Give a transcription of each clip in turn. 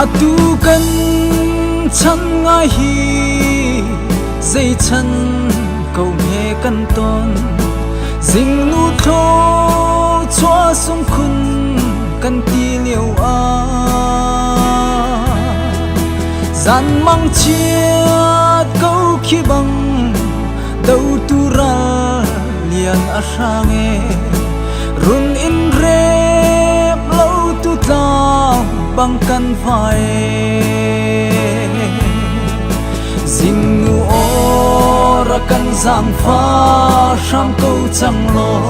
atu kan chan ngai hi dây chân cầu nghe căn ton ding nu tho choa sung khun kan ti liêu a gian mang chiat câu khi bằng đâu tu ra liền a sang e run in rep lâu tu tao bằng căn vai ding nu ora kan giang pha sang câu chẳng lo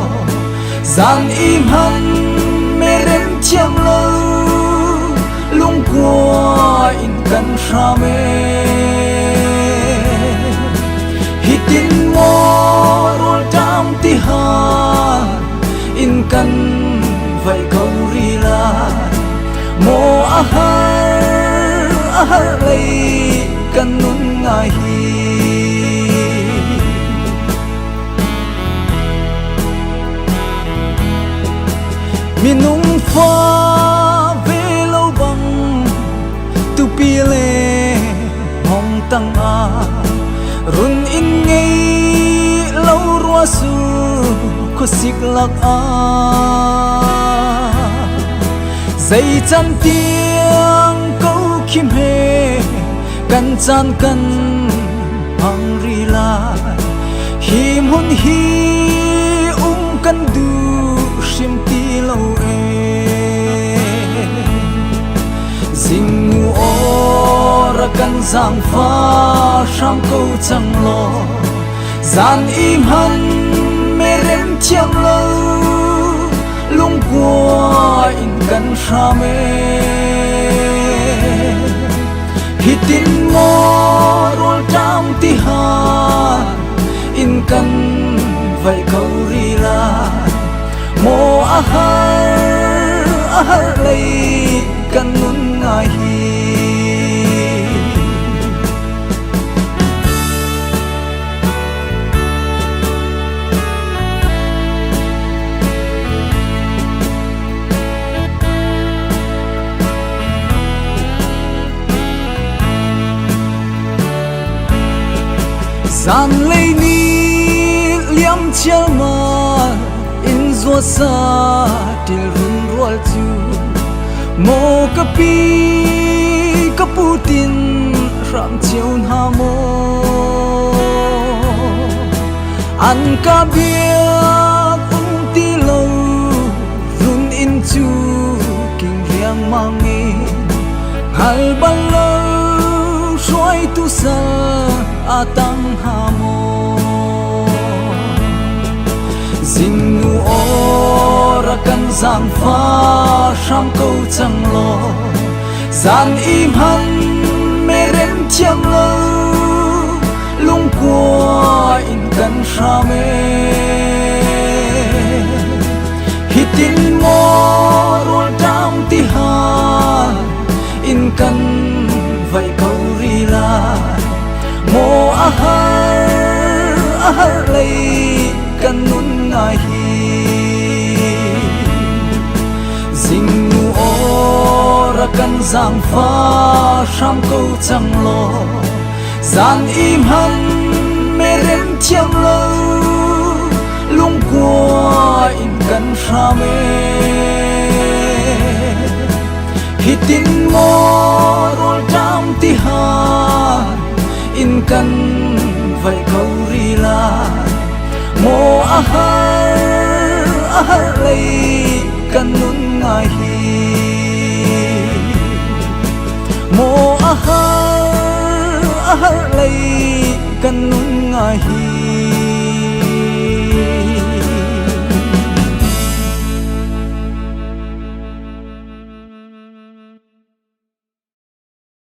gian im han mê rem chiam lâu lung qua in kan sa me hitin mo rol tam ti ha in kan vai câu ri la mo a har lei kan nun ngai hi minung fa ve lo bang tu pi le hong tang a run in ngei lo ro su ko sik lak a dây chân tiếng câu kim he kan chan kan hang ri la hi mun hi kan du sim ti lo e ding nu ora kan giang pha sang câu chẳng lo gian im han mê rem chiam lo lung qua in kan sa me hitin mo rol tam ti ha in kan vai câu ri la mo a har lei kan nun ngai hi gian lei ni liam chial ma in zo sa til run rual chu mo ka pi ka putin ram chiun ha mo an ka bia ti lo run in chu king riang mangi hal ban lo soi tu sa atang ha mo ding nu ora kan giang pha sang câu chẳng lo gian im han mê rem chiam lo lung qua in kan sa me hitin mo rol tam ti ha in kan vai câu ri la mo a har lei kan nun ngai hi ding nu ora kan giang pha sang câu chẳng lo gian im han mê rem chiam lo lung qua in kan sa me hitin mo rol tam ti ha in kan vai câu ri la mo a har lei kan nun ngai hi mo a har lei kan nun ngai hi